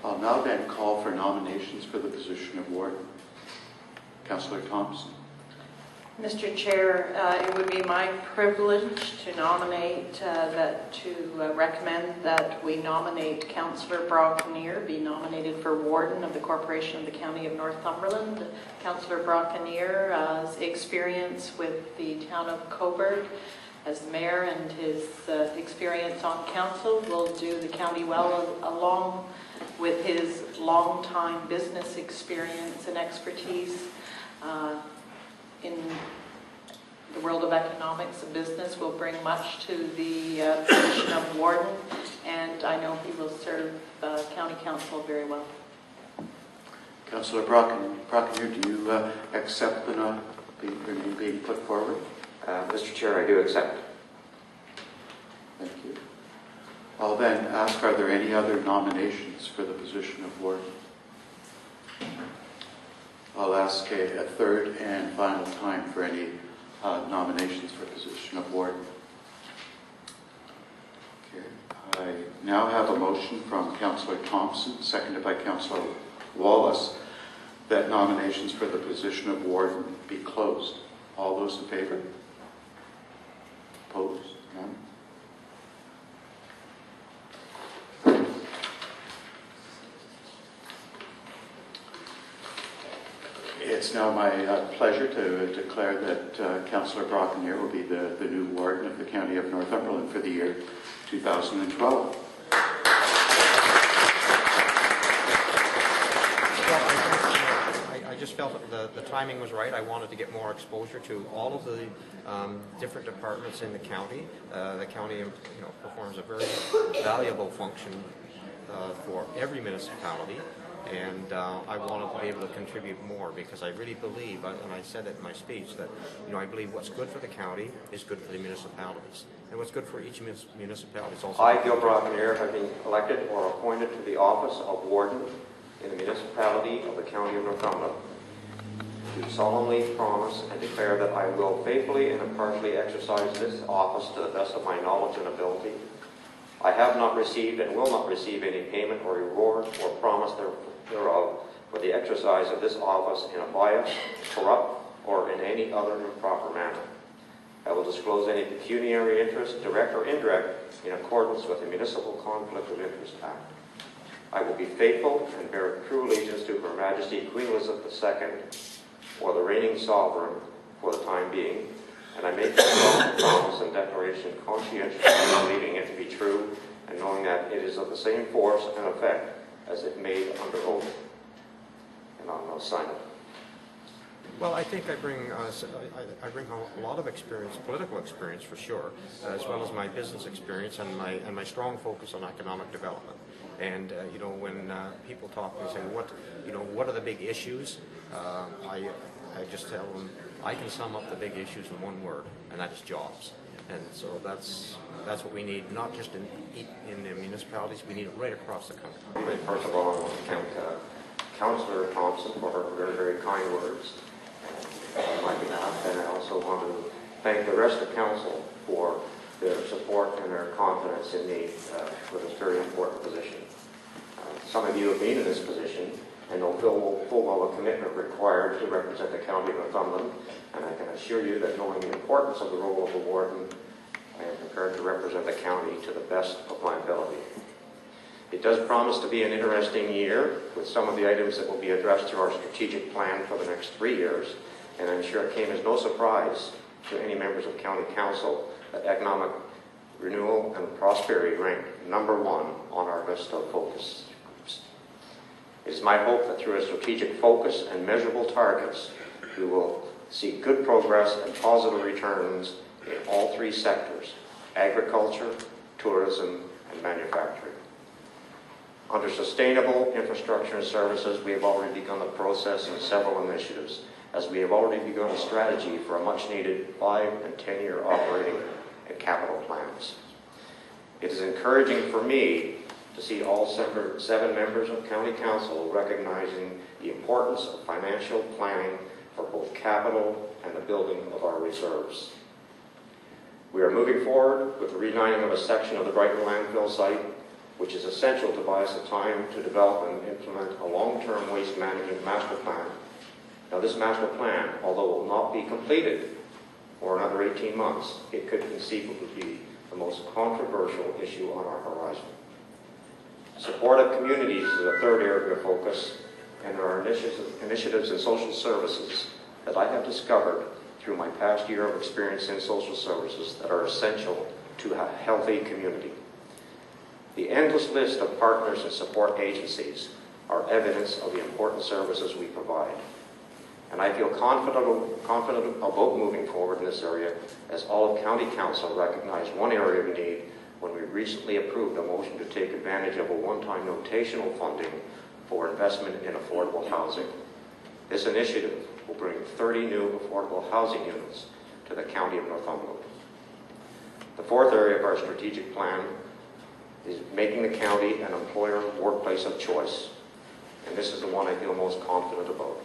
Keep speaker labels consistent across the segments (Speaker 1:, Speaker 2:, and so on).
Speaker 1: I'll now then call for nominations for the position of Warden. Councillor Thompson.
Speaker 2: Mr. Chair, it would be my privilege to nominate, recommend that we nominate Councillor Brocanier be nominated for Warden of the Corporation of the County of Northumberland. Councillor Brocanier's experience with the town of Cobourg as mayor and his experience on council will do the county well, along with his long-time business experience and expertise in the world of economics and business will bring much to the position of warden, and I know he will serve county council very well.
Speaker 1: Councillor Brocanier, do you accept the name being put forward?
Speaker 3: Mr. Chair, I do accept.
Speaker 1: Thank you. I'll then ask, are there any other nominations for the position of warden? I'll ask a third and final time for any nominations for position of warden. Okay. I now have a motion from Councillor Thompson, seconded by Councillor Wallace, that nominations for the position of warden be closed. All those in favor? Opposed? None? It's now my pleasure to declare that Councillor Brocanier will be the new warden of the County of Northumberland for the year 2012.
Speaker 4: I just felt that the timing was right. I wanted to get more exposure to all of the different departments in the county. The county, performs a very valuable function for every municipality. And I wanted to be able to contribute more because I really believe, and I said it in my speech, that I believe what's good for the county is good for the municipalities, and what's good for each municipality is also.
Speaker 3: I, Gil Brocanier, have been elected or appointed to the office of warden in the municipality of the County of Northumberland. Do solemnly promise and declare that I will faithfully and impartially exercise this office to the best of my knowledge and ability. I have not received and will not receive any payment or reward or promise thereof for the exercise of this office in a biased, corrupt, or in any other improper manner. I will disclose any pecuniary interest, direct or indirect, in accordance with the Municipal Conflict of Interest Act. I will be faithful and bear true allegiance to Her Majesty Queen Elizabeth II, or the reigning sovereign for the time being, and I make this promise and declaration conscientiously believing it to be true and knowing that it is of the same force and effect as if made under oath. And I'll now sign it.
Speaker 4: Well, I think I bring a lot of experience, political experience for sure, as well as my business experience and my strong focus on economic development. And when people talk and say, what are the big issues? I just tell them I can sum up the big issues in one word, and that is jobs. And so that's what we need, not just in the municipalities, we need it right across the country.
Speaker 3: First of all, I want to thank Councillor Thompson for her very, very kind words on my behalf, and I also want to thank the rest of Council for their support and their confidence in me for this very important position. Some of you have been in this position and know full well the commitment required to represent the County of Northumberland, and I can assure you that knowing the importance of the role of the warden, I am prepared to represent the county to the best of my ability. It does promise to be an interesting year with some of the items that will be addressed through our strategic plan for the next 3 years, and I'm sure it came as no surprise to any members of County Council that economic renewal and prosperity rank #1 on our list of focus groups. It is my hope that through a strategic focus and measurable targets, we will see good progress and positive returns in all 3 sectors: agriculture, tourism, and manufacturing. Under sustainable infrastructure and services, we have already begun the process in several initiatives, as we have already begun a strategy for a much-needed 5- and 10-year operating and capital plans. It is encouraging for me to see all 7 members of County Council recognizing the importance of financial planning for both capital and the building of our reserves. We are moving forward with the relining of a section of the Brighton landfill site, which is essential to buy us the time to develop and implement a long-term waste management master plan. Now, this master plan, although it will not be completed for another 18 months, it could conceivably be the most controversial issue on our horizon. Support of communities is a third area of focus, and there are initiatives in social services that I have discovered through my past year of experience in social services that are essential to a healthy community. The endless list of partners and support agencies are evidence of the important services we provide. And I feel confident about moving forward in this area, as all of County Council recognized one area of need when we recently approved a motion to take advantage of a one-time notational funding for investment in affordable housing. This initiative will bring 30 new affordable housing units to the County of Northumberland. The fourth area of our strategic plan is making the county an employer workplace of choice. And this is the one I feel most confident about.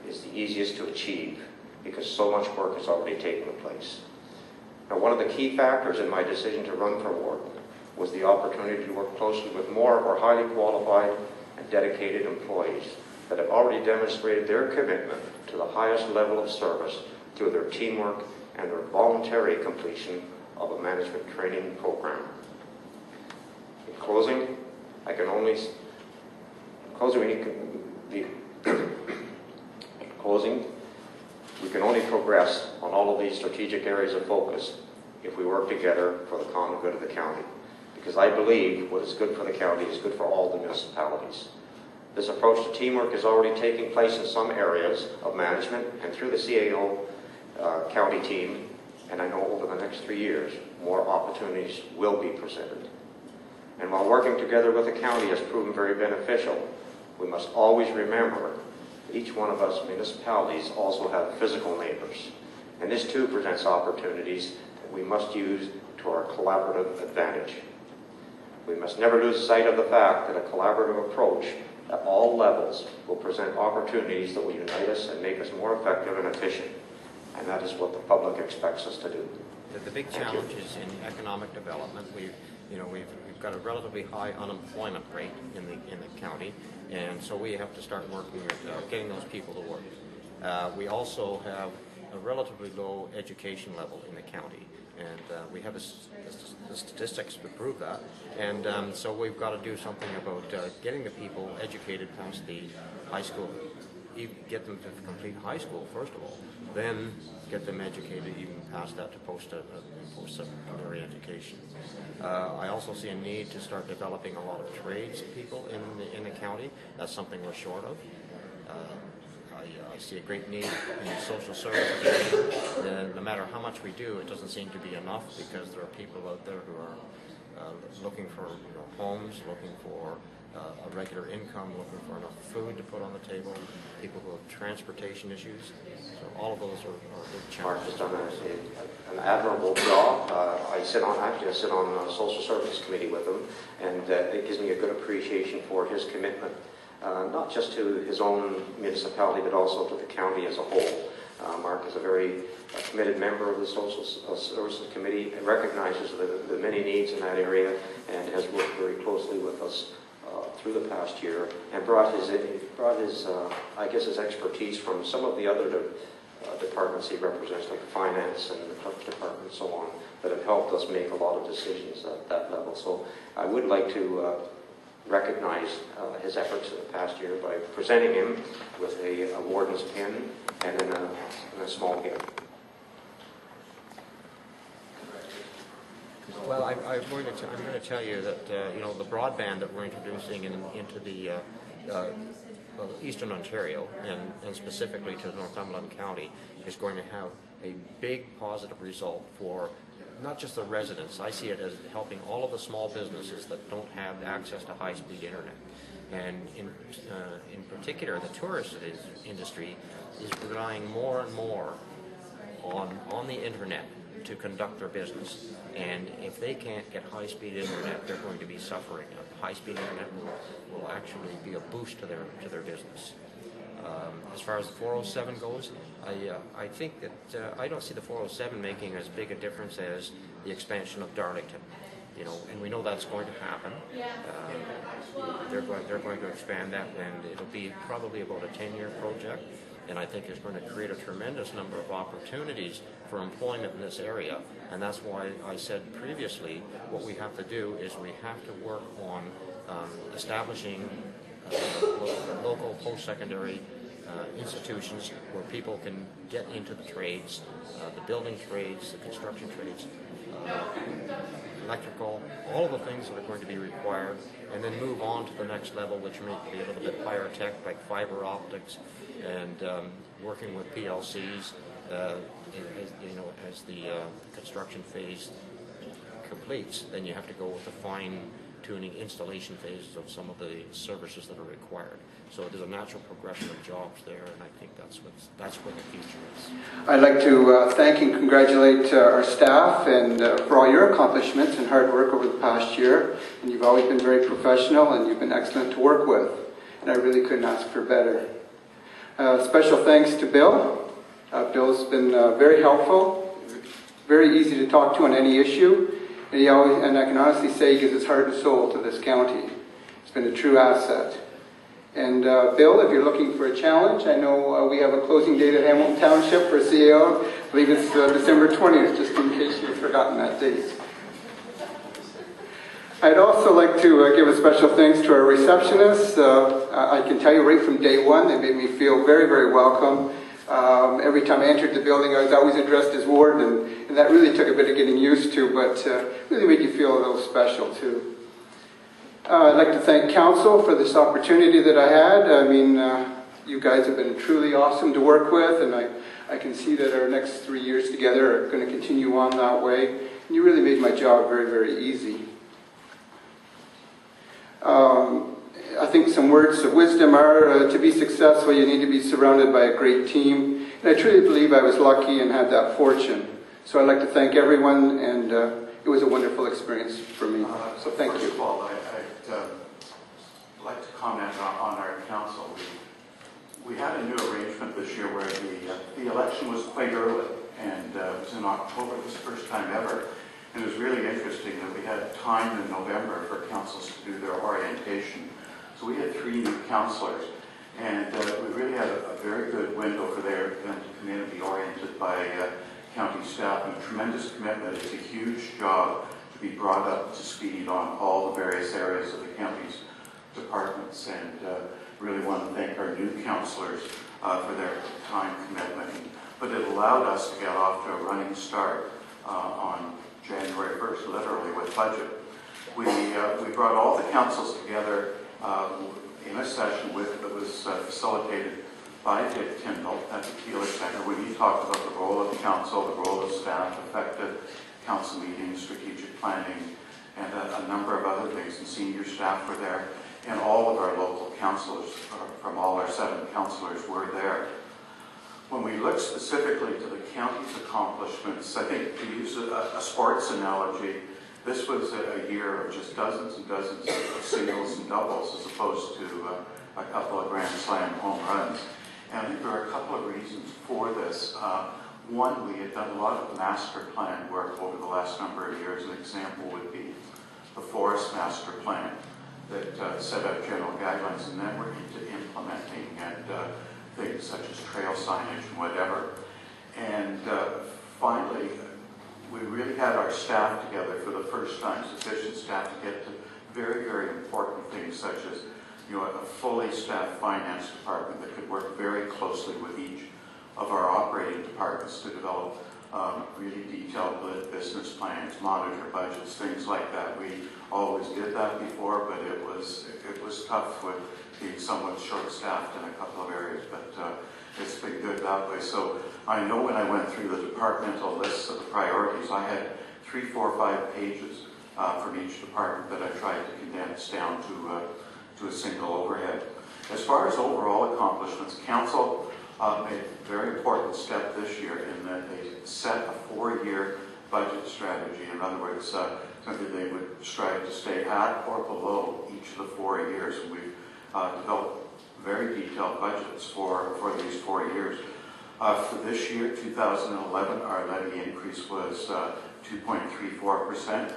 Speaker 3: It's the easiest to achieve because so much work has already taken place. Now, one of the key factors in my decision to run for warden was the opportunity to work closely with more of our highly qualified and dedicated employees that have already demonstrated their commitment to the highest level of service through their teamwork and their voluntary completion of a management training program. In closing, we can only progress on all of these strategic areas of focus if we work together for the common good of the county. Because I believe what is good for the county is good for all the municipalities. This approach to teamwork is already taking place in some areas of management and through the CAO county team, and I know over the next 3 years, more opportunities will be presented. And while working together with the county has proven very beneficial, we must always remember that each one of us municipalities also have physical neighbors. And this too presents opportunities that we must use to our collaborative advantage. We must never lose sight of the fact that a collaborative approach at all levels will present opportunities that will unite us and make us more effective and efficient. And that is what the public expects us to do.
Speaker 4: The big challenge is in economic development. We've got a relatively high unemployment rate in the county, and so we have to start working at getting those people to work. We also have a relatively low education level in the county, and we have the statistics to prove that. And so we've got to do something about getting the people educated past the high school, get them to complete high school first of all, then get them educated even past that to post-secondary education. I also see a need to start developing a lot of trades people in the county. That's something we're short of. I see a great need in social services. No matter how much we do, it doesn't seem to be enough because there are people out there who are looking for homes, looking for a regular income, looking for enough food to put on the table, people who have transportation issues. So all of those are big challenges.
Speaker 3: Mark has done an admirable job. I sit on a social services committee with him, and it gives me a good appreciation for his commitment, not just to his own municipality, but also to the county as a whole. Mark is a very committed member of the Social Services Committee and recognizes the many needs in that area and has worked very closely with us through the past year and brought his his expertise from some of the other departments he represents, like finance and the clerk's department and so on, that have helped us make a lot of decisions at that level. So I would like to recognize his efforts in the past year by presenting him with a warden's pin and then a small gift.
Speaker 4: Well, I'm going to tell you that the broadband that we're introducing into the Eastern Ontario and specifically to Northumberland County is going to have a big positive result for not just the residents. I see it as helping all of the small businesses that don't have access to high-speed internet. And in particular, the tourist industry is relying more and more on the internet to conduct their business. And if they can't get high-speed internet, they're going to be suffering. High-speed internet will actually be a boost to their business. As far as the 407 goes, I think that I don't see the 407 making as big a difference as the expansion of Darlington. and we know that's going to happen. They're going to expand that, and it'll be probably about a 10-year project. And I think it's going to create a tremendous number of opportunities for employment in this area. And that's why I said previously, what we have to do is we have to work on establishing local post-secondary institutions where people can get into the trades, the building trades, the construction trades, electrical, all of the things that are going to be required, and then move on to the next level, which may be a little bit higher tech, like fiber optics, and working with PLCs, as the construction phase completes. Then you have to go with the fine-tuning installation phases of some of the services that are required. So there's a natural progression of jobs there, and I think that's where the future is.
Speaker 5: I'd like to thank and congratulate our staff and for all your accomplishments and hard work over the past year. And you've always been very professional, and you've been excellent to work with. And I really couldn't ask for better. Special thanks to Bill. Bill's been very helpful, very easy to talk to on any issue, and I can honestly say he gives his heart and soul to this county. It's been a true asset. And Bill, if you're looking for a challenge, I know we have a closing date at Hamilton Township for CAO. I believe it's December 20th, just in case you've forgotten that date. I'd also like to give a special thanks to our receptionists. I can tell you right from day one, they made me feel very, very welcome. Every time I entered the building, I was always addressed as Warden, and that really took a bit of getting used to, but really made you feel a little special too. I'd like to thank Council for this opportunity that I had. I mean, you guys have been truly awesome to work with, and I can see that our next 3 years together are going to continue on that way. And you really made my job very, very easy. I think some words of wisdom are to be successful, you need to be surrounded by a great team. And I truly believe I was lucky and had that fortune. So I'd like to thank everyone, and it was a wonderful experience for me. So thank you.
Speaker 1: First of all, I'd like to comment on our council. We had a new arrangement this year where the election was quite early, and it was in October. It was the first time ever. And it was really interesting that we had time in November for councils to do their orientation. So we had 3 new councillors, and we really had a very good window for them to come in and be oriented by county staff, and a tremendous commitment. It's a huge job to be brought up to speed on all the various areas of the county's departments, and really want to thank our new councillors for their time commitment. But it allowed us to get off to a running start on January 1st, literally, with budget. We brought all the councils together in a session that was facilitated by Dick Tyndall at the Keeler Center, when he talked about the role of the council, the role of staff, effective council meetings, strategic planning, and a number of other things. And senior staff were there, and all of our local councillors from all our 7 councillors were there. When we look specifically to the county's accomplishments, I think to use a sports analogy, this was a year of just dozens and dozens of singles and doubles, as opposed to a couple of Grand Slam home runs. And I think there are a couple of reasons for this. One, we had done a lot of master plan work over the last number of years. An example would be the Forest Master Plan that set out general guidelines, and then we're into implementing and things such as trail signage and whatever. And finally, we really had our staff together for the first time, sufficient staff to get to very, very important things such as, a fully staffed finance department that could work very closely with each of our operating departments to develop really detailed business plans, monitor budgets, things like that. We always did that before, but it was tough with being somewhat short-staffed in a couple of areas, but it's been good that way. So I know when I went through the departmental lists of the priorities, I had 3, 4, 5 pages from each department that I tried to condense down to a single overhead. As far as overall accomplishments, Council made a very important step this year in that they set a 4-year budget strategy. In other words, something they would strive to stay at or below each of the 4 years. We've developed very detailed budgets for these 4 years. For this year, 2011, our levy increase was 2.34%.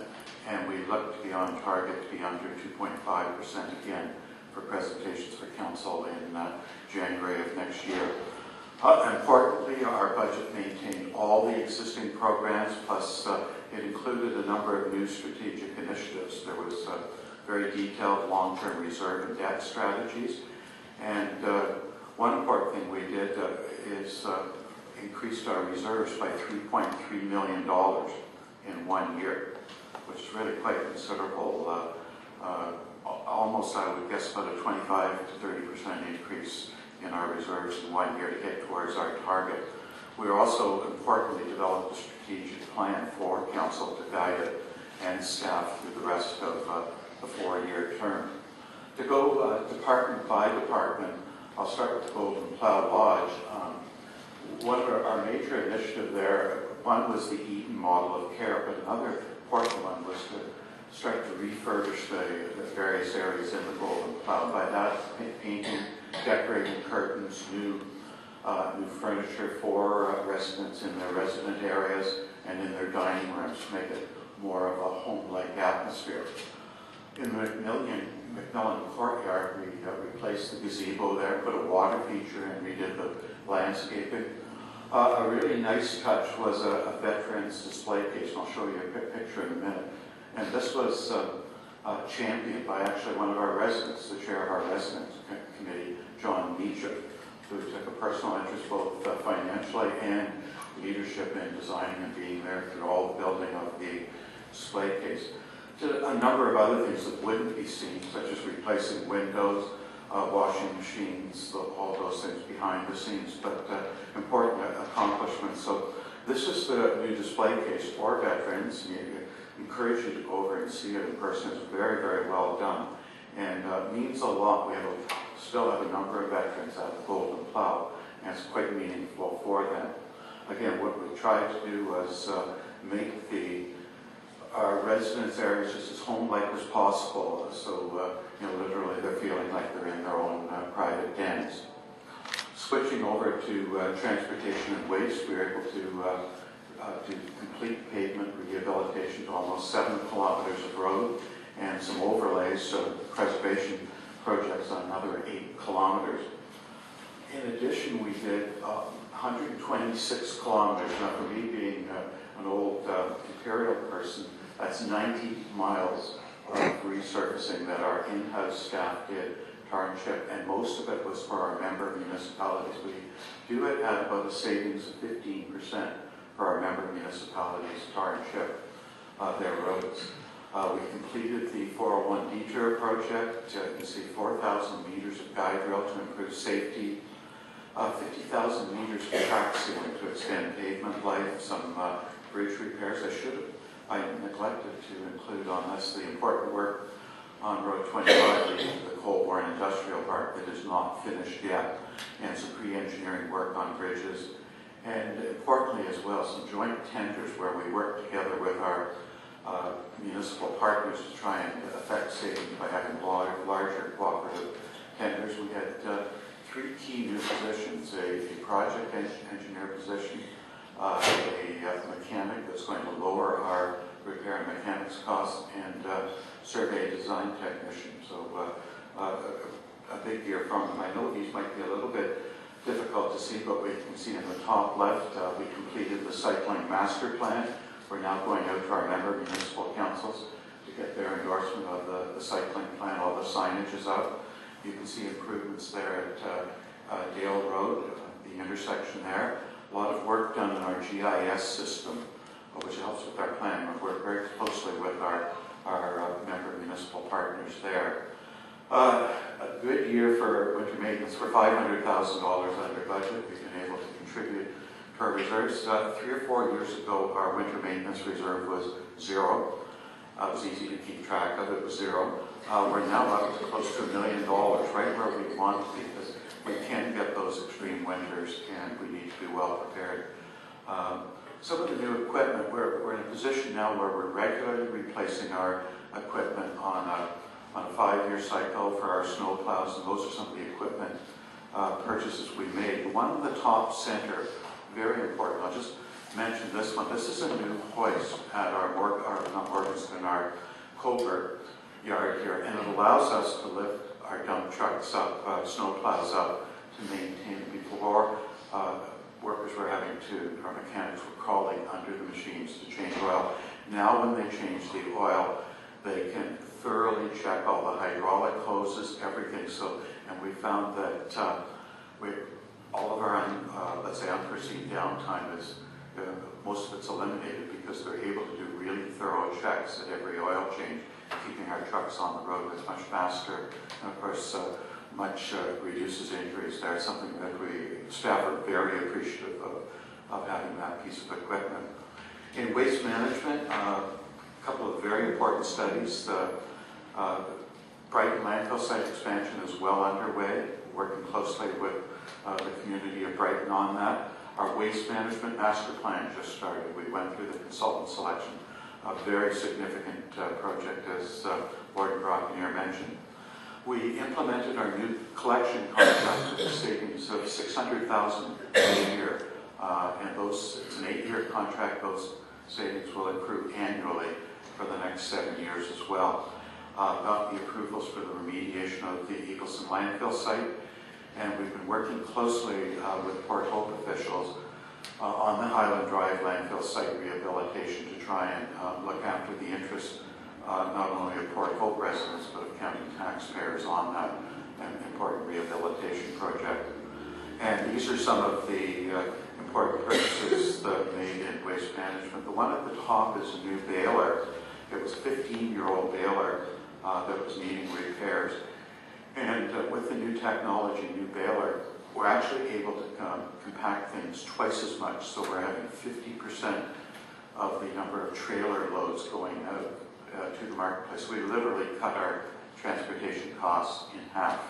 Speaker 1: and we look to be on target to be under 2.5% again for presentations for council in January of next year. Importantly, our budget maintained all the existing programs, plus it included a number of new strategic initiatives. There was very detailed long-term reserve and debt strategies, and one important thing we did is increased our reserves by $3.3 million in 1 year, which is really quite considerable. Almost, I would guess, about a 25 to 30% increase in our reserves in 1 year to get towards our target. We also importantly developed a strategic plan for council to guide it and staff through the rest of the 4-year term. To go department by department, I'll start with the Golden Plough Lodge. One of our major initiative there, one was the Eden model of care, but another important one was to start to refurbish the various areas in the Golden Plough. By that, painting, decorating curtains, new furniture for residents in their resident areas and in their dining rooms to make it more of a home-like atmosphere. In the Macmillan Courtyard, we replaced the gazebo there, put a water feature and redid the landscaping. A really nice touch was a veterans display case, and I'll show you a picture in a minute. And this was championed by actually one of our residents, the chair of our residents committee, John Beecham, who took a personal interest both financially and leadership in designing and being there through all the building of the display case. Did a number of other things that wouldn't be seen, such as replacing windows, washing machines, all those things behind the scenes, but important accomplishments. So this is the new display case for veterans. I encourage you to go over and see it in person. It's very, very well done and means a lot. We still have a number of veterans at the Golden Plough, and it's quite meaningful for them. Again, what we tried to do was make our residence areas just as home-like as possible. So, literally they're feeling like they're in their own private dens. Switching over to transportation and waste, we were able to complete pavement rehabilitation to almost 7 kilometers of road and some overlays, so preservation projects on another 8 kilometers. In addition, we did 126 kilometers. Now, for me being an old imperial person, that's 90 miles of resurfacing that our in-house staff did, tar and chip, and most of it was for our member municipalities. We do it at about a savings of 15% for our member municipalities, tar and chip their roads. We completed the 401 detour project. You can see 4,000 meters of guide rail to improve safety, 50,000 meters of track sealing to extend pavement life, some bridge repairs. I neglected to include on this the important work on Road 25 leading to the Cobourg Industrial Park that is not finished yet, and some pre-engineering work on bridges. And importantly as well, some joint tenders where we work together with our municipal partners to try and affect savings by having larger cooperative tenders. We had 3 key new positions: a project engineer position, a mechanic that's going to lower our repair and mechanics costs, and survey design technician. So a big year from them. I know these might be a little bit difficult to see, but we can see in the top left, we completed the cycling master plan. We're now going out to our member municipal councils to get their endorsement of the cycling plan. All the signage is up. You can see improvements there at Dale Road, the intersection there. A lot of work done in our GIS system, which helps with our plan. We've worked very closely with our member municipal partners there. A good year for winter maintenance. We're $500,000 under budget. We've been able to contribute to our reserves. 3 or 4 years ago, our winter maintenance reserve was 0. It was easy to keep track of. It was 0. We're now up to close to $1 million, right where we want to be, because we can get those extreme winters and we need to be well prepared. Some of the new equipment, we're in a position now where we're regularly replacing our equipment on a 5-year cycle for our snow plows, and those are some of the equipment purchases we made. The one in the top center, very important. I'll just mention this one. This is a new hoist at our enclosed in our Cobourg yard here, and it allows us to lift our dump trucks up, snow plows up, to maintain. Before, workers were having to, or mechanics were crawling under the machines to change oil. Now when they change the oil, they can thoroughly check all the hydraulic hoses, everything. So, and we found that all of our, let's say, unforeseen downtime is, most of it's eliminated because they're able to do really thorough checks at every oil change, keeping our trucks on the road. It's much faster, and of course, much reduces injuries there. Something that staff are very appreciative of having that piece of equipment. In waste management, a couple of very important studies. The Brighton landfill site expansion is well underway, working closely with the community of Brighton on that. Our waste management master plan just started. We went through the consultant selection, a very significant project, as Warden Brocanier mentioned. We implemented our new collection contract with a savings of $600,000 a year, and it's an 8-year contract. Those savings will accrue annually for the next 7 years as well. Got the approvals for the remediation of the Eagleson landfill site, and we've been working closely with Port Hope officials on the Highland Drive landfill site rehabilitation to try and look after the interests not only of Port Hope residents but of county taxpayers on that important rehabilitation project. And these are some of the important purchases that made in waste management. The one at the top is a new baler. It was a 15-year-old baler that was needing repairs. And with the new technology, new baler, we're actually able to compact things twice as much. So we're having 50% of the number of trailer loads going out to the marketplace. We literally cut our transportation costs in half,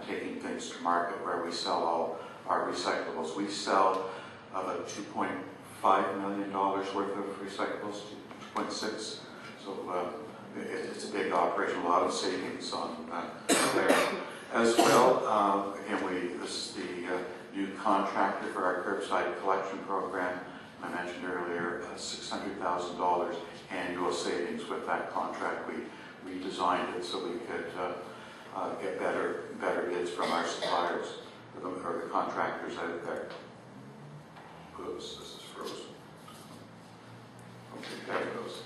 Speaker 1: taking things to market where we sell all our recyclables. We sell about $2.5 million worth of recyclables, 2.6. So it's a big operation, a lot of savings on there. As well, again, this is the new contractor for our curbside collection program. I mentioned earlier, $600,000 annual savings with that contract. We redesigned it so we could get better bids from our suppliers or the contractors out there. Oops, this is frozen. Okay, there it goes.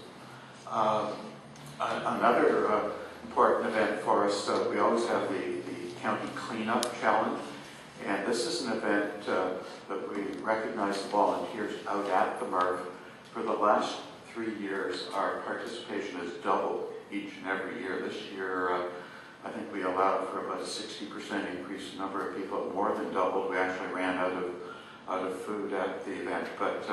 Speaker 1: Another important event for us, we always have the county cleanup challenge, and this is an event that we recognize the volunteers out at the MRF. For the last 3 years, our participation has doubled each and every year. This year, I think we allowed for about a 60% increase in number of people, more than doubled. We actually ran out of food at the event, but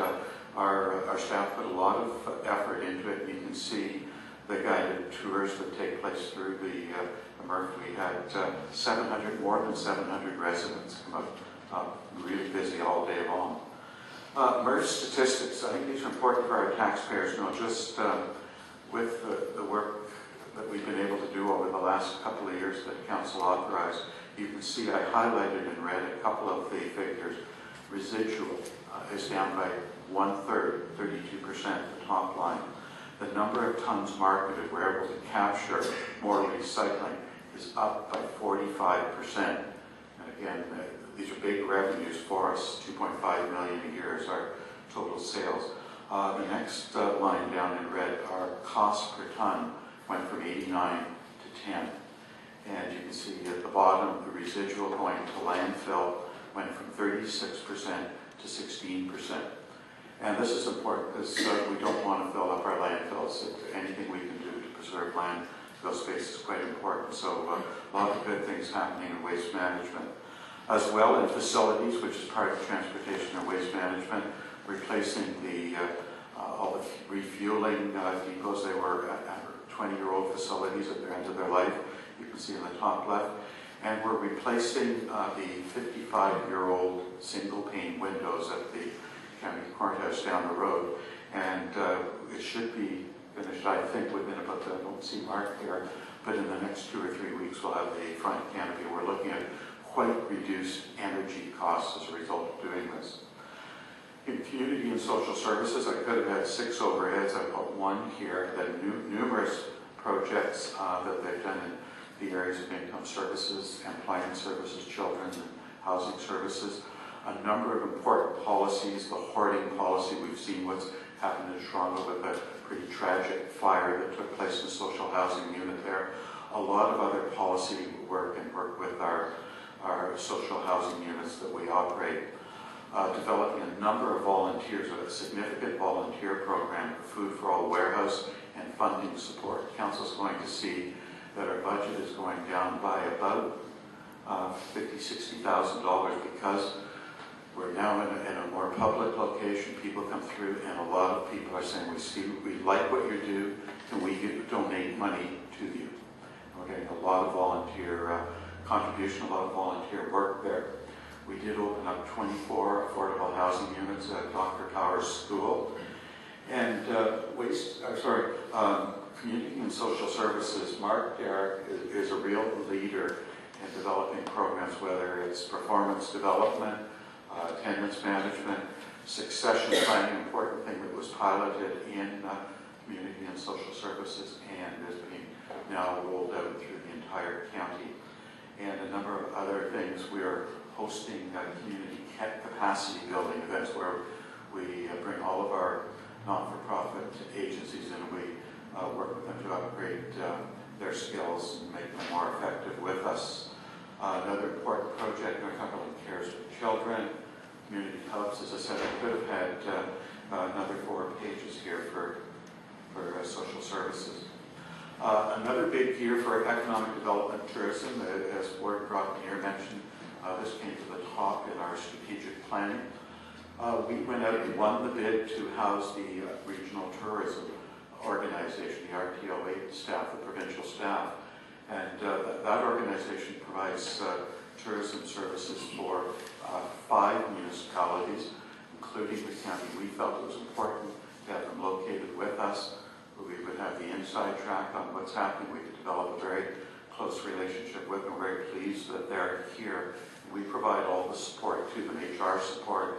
Speaker 1: our staff put a lot of effort into it. You can see the guided tours that take place through the MRF. We had more than 700 residents come up, really busy all day long. MRF statistics, I think these are important for our taxpayers, not just with the work that we've been able to do over the last couple of years that Council authorized. You can see I highlighted in red a couple of the figures. Residual is down by 1/3, 32%, the top line. The number of tons marketed, we're able to capture more recycling, is up by 45%. And again, these are big revenues for us. $2.5 million a year is our total sales. The next line down in red, our cost per ton went from 89 to 10. And you can see at the bottom, the residual going to landfill went from 36% to 16%. And this is important because we don't want to fill up our landfills. Anything we can do to preserve landfill space is quite important. So a lot of good things happening in waste management. As well in facilities, which is part of transportation and waste management, replacing all the refueling depots. They were 20-year-old facilities at the end of their life. You can see in the top left. And we're replacing the 55-year-old single-pane windows at the county courthouse down the road. And it should be finished, I think, within about, I don't see Mark here, but in the next 2 or 3 weeks we'll have the front canopy. We're looking at quite reduced energy costs as a result of doing this. In community and social services, I could have had 6 overheads. I put 1 here. Then numerous projects that they've done in the areas of income services, employment services, children, and housing services. A number of important policies, the hoarding policy. We've seen what's happened in Toronto with a pretty tragic fire that took place in the social housing unit there. A lot of other policy work and work with our social housing units that we operate. Developing a number of volunteers with a significant volunteer program for Food for All warehouse and funding support. Council's going to see that our budget is going down by about $50,000-$60,000 because we're now in a more public location. People come through, and a lot of people are saying, we like what you do, and we donate money to you. And we're getting a lot of volunteer contribution, a lot of volunteer work there. We did open up 24 affordable housing units at Dr. Power's school. And community and social services, Mark Derrick is a real leader in developing programs, whether it's performance development, attendance management, succession planning, important thing that was piloted in community and social services and is being now rolled out through the entire county. And a number of other things. We are hosting community capacity building events where we bring all of our not-for-profit agencies in and we work with them to upgrade their skills and make them more effective with us. Another important project, Northumberland Cares for Children, community hubs. As I said, I could have had another 4 pages here for social services. Another big year for economic development tourism, as Warden Mark mentioned, this came to the top in our strategic planning. We went out and won the bid to house the regional tourism organization, the RTO8 staff, the provincial staff. And that organization provides tourism services for 5 municipalities, including the county. We felt it was important to have them located with us. We would have the inside track on what's happening. We could develop a very close relationship with them. We're very pleased that they're here. We provide all the support to them, HR support,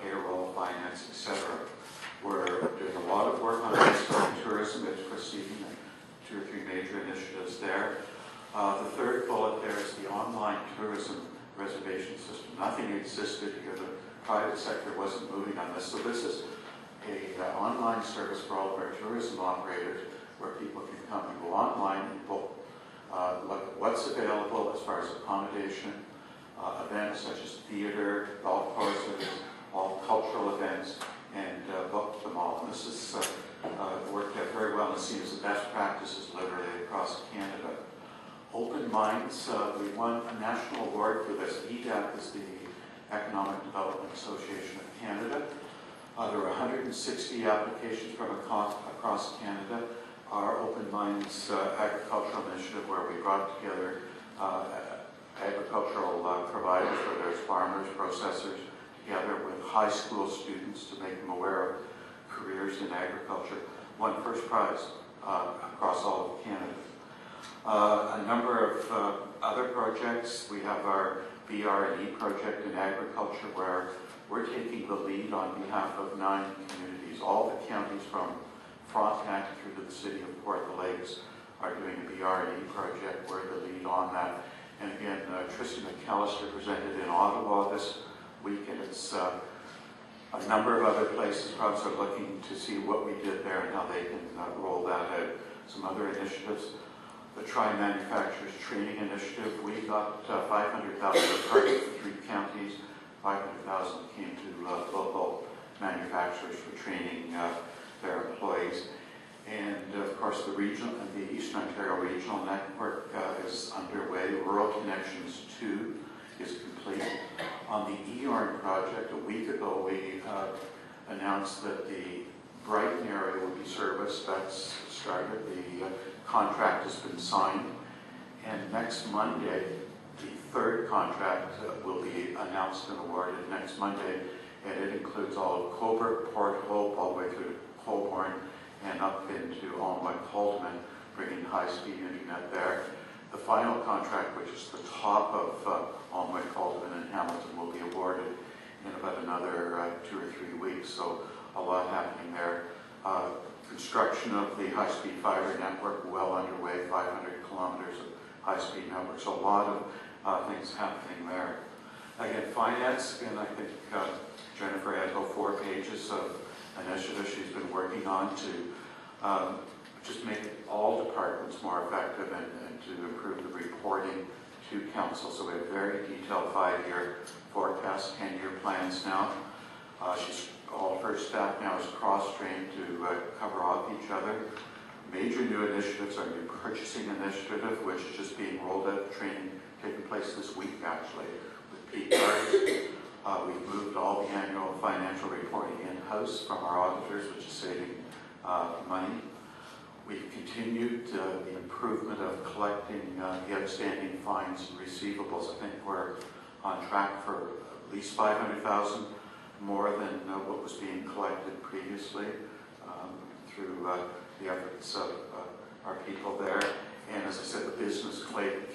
Speaker 1: payroll, finance, etc. We're doing a lot of work on tourism. It's proceeding, 2 or 3 major initiatives there. The third bullet there is the online tourism reservation system. Nothing existed here. The private sector wasn't moving on this. So this is an online service for all of our tourism operators where people can come and go online and book, look at what's available as far as accommodation, events such as theater, golf courses, all cultural events, and book them all. And this has worked out very well and seen as the best practices literally across Canada. Open Minds, we won a national award for this. EDAP is the Economic Development Association of Canada. There were 160 applications from across Canada. Our Open Minds agricultural initiative, where we brought together agricultural providers, whether it's farmers, processors, together with high school students to make them aware of careers in agriculture, won first prize across all of Canada. A number of other projects. We have our BR&E project in agriculture, where we're taking the lead on behalf of 9 communities. All the counties from Frontenac through to the city of Port the Lakes are doing a BR&E project. We're the lead on that. And again, Tristan McAllister presented in Ottawa this week, and it's a number of other places. Probs are looking to see what we did there and how they can roll that out. Some other initiatives. The Try Manufacturers Training Initiative, we got $500,000 for 3 counties. $500,000 came to local manufacturers for training their employees. And of course, the regional and the Eastern Ontario Regional Network is underway. Rural Connections 2 is complete. On the EORN project, a week ago, we announced that the Brighton area will be serviced. That's started. The contract has been signed. And next Monday, the 3rd contract will be announced and awarded next Monday. And it includes all of Cobourg, Port Hope, all the way through to Cobourg, and up into Alnwick-Haldeman, bringing high-speed internet there. The final contract, which is the top of Alnwick-Haldeman and Hamilton, will be awarded in about another 2 or 3 weeks. So a lot happening there. Construction of the high-speed fiber network well underway, 500 kilometers of high-speed network. So a lot of things happening there. Again, finance, and I think Jennifer had 4 pages of initiatives she's been working on to just make all departments more effective and to improve the reporting to council. So we have very detailed 5-year forecast, 10-year plans now. All of her staff now is cross-trained to cover off each other. Major new initiatives are new purchasing initiative, which is just being rolled out, training taking place this week actually, with PCARs. We've moved all the annual financial reporting in-house from our auditors, which is saving money. We've continued the improvement of collecting the outstanding fines and receivables. I think we're on track for at least $500,000 more than what was being collected previously through the efforts of our people there. And as I said, the business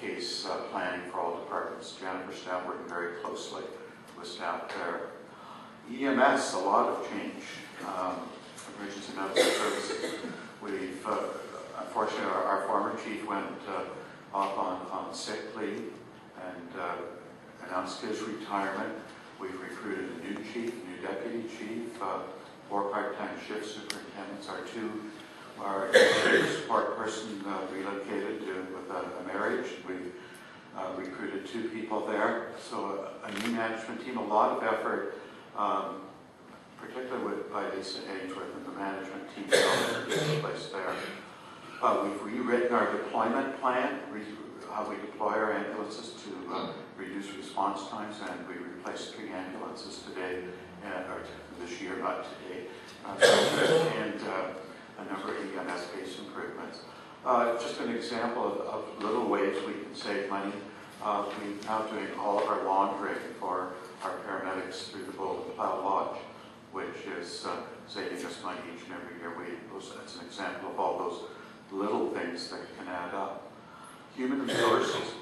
Speaker 1: case planning for all departments. Jennifer's staff working very closely with staff there. EMS, a lot of change. Emergency medical services. We've, unfortunately, our former chief went off on sick leave and announced his retirement. We've recruited a new chief, a new deputy chief, 4 part-time shift superintendents. Our support person relocated with a marriage. We've recruited 2 people there. So a new management team, a lot of effort, particularly by Lisa Ainsworth and the management team in place there. We've rewritten our deployment plan, how we deploy our ambulances to reduce response times, and we replaced 3 ambulances today, or this year, not today, and a number of EMS-based improvements. Just an example of little ways we can save money. We're now doing all of our laundering for our paramedics through the Golden Plow Lodge, which is saving us money each and every year. That's an example of all those little things that can add up. Human resources.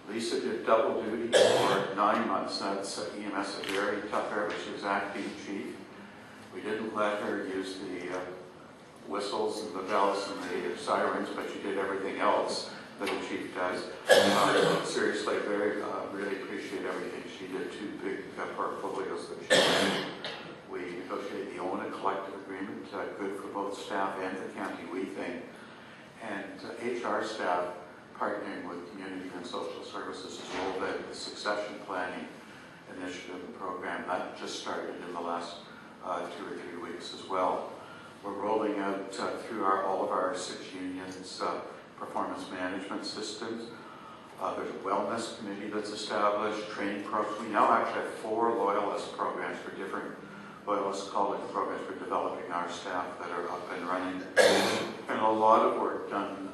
Speaker 1: Lisa did double duty for 9 months. That's EMS, a very tough area. She was acting chief. We didn't let her use the whistles and the bells and the sirens, but she did everything else that a chief does. Seriously, really appreciate everything she did. 2 big portfolios that she did. We negotiated the own and collective agreement, good for both staff and the county, we think. And HR staff partnering with community and social services has rolled out the succession planning initiative and program. That just started in the last 2 or 3 weeks as well. We're rolling out through all of our 6 unions performance management systems. There's a wellness committee that's established, training programs. We now actually have 4 loyalist programs for different loyalist college programs for developing our staff that are up and running. And a lot of work done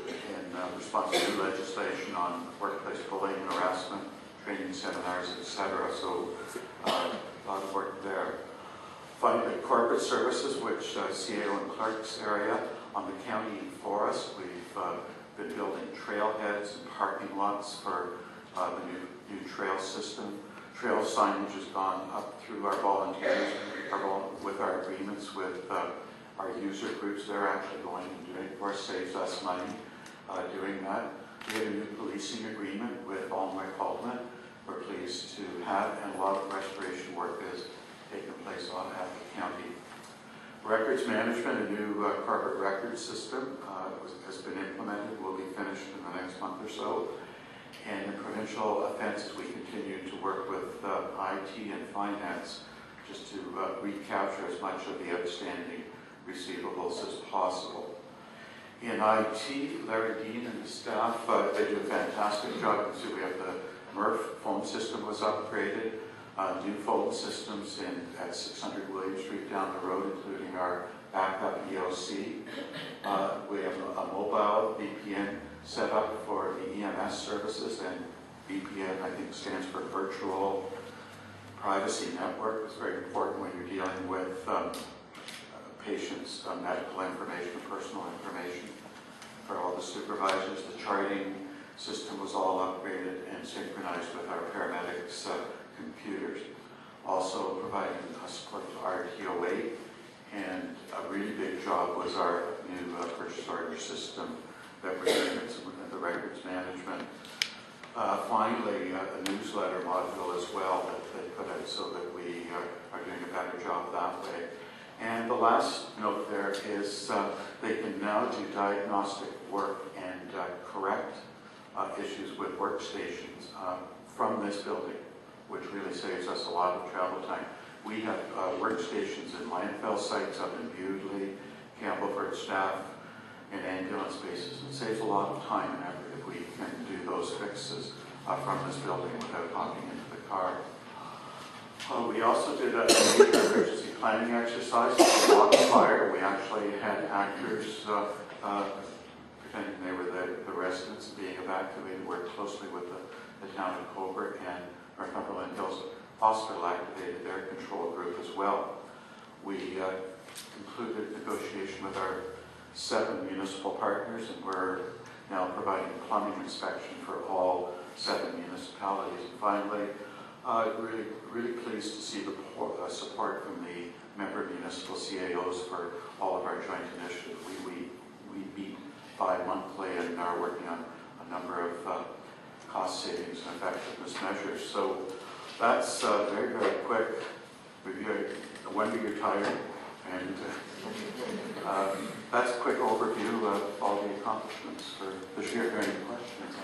Speaker 1: in response to new legislation on workplace bullying and harassment, training seminars, etc. So a lot of work there. Finally, corporate services, which CAO and Clerk's area on the county forest. We've been building trailheads and parking lots for the new trail system. Trail signage has gone up through our volunteers, with our agreements with our user groups. They're actually going and doing it for us, saves us money doing that. We have a new policing agreement with Almere-Colman. We're pleased to have, and a lot of restoration work is taking place at the county. Records management, a new corporate records system has been implemented, will be finished in the next month or so. And in provincial offenses, we continue to work with IT and finance just to recapture as much of the outstanding receivables as possible. In IT, Larry Dean and his staff, they do a fantastic job. So we have the MRF phone system was upgraded, new phone systems at 600 William Street down the road, including our backup EOC. We have a mobile VPN set up for the EMS services, and VPN, I think, stands for Virtual Privacy Network. It's very important when you're dealing with patients' medical information, personal information for all the supervisors. The charting system was all upgraded and synchronized with our paramedics' computers. Also providing support to our TOA, and a really big job was our new purchase order system that we're doing in the records management. Finally, a newsletter module as well that they put out so that we are doing a better job that way. And the last note there is they can now do diagnostic work and correct issues with workstations from this building, which really saves us a lot of travel time. We have workstations in landfill sites up in Bewdley, Campbellford staff, and ambulance bases. It saves a lot of time and effort if we can do those fixes from this building without hopping into the car. We also did a major emergency planning exercise for a lot of fire. We actually had actors pretending they were the residents being evacuated, worked closely with the town of Cobourg, and Northumberland Hills Hospital activated their control group as well. We concluded negotiation with our 7 municipal partners, and we're now providing plumbing inspection for all 7 municipalities. And finally, really pleased to see the support from the member municipal CAOs for all of our joint initiatives. We meet bi-monthly and are working on a number of cost savings and effectiveness measures. So that's very, very quick review. No wonder you're tired. And that's a quick overview of all the accomplishments for this year. Are there any questions?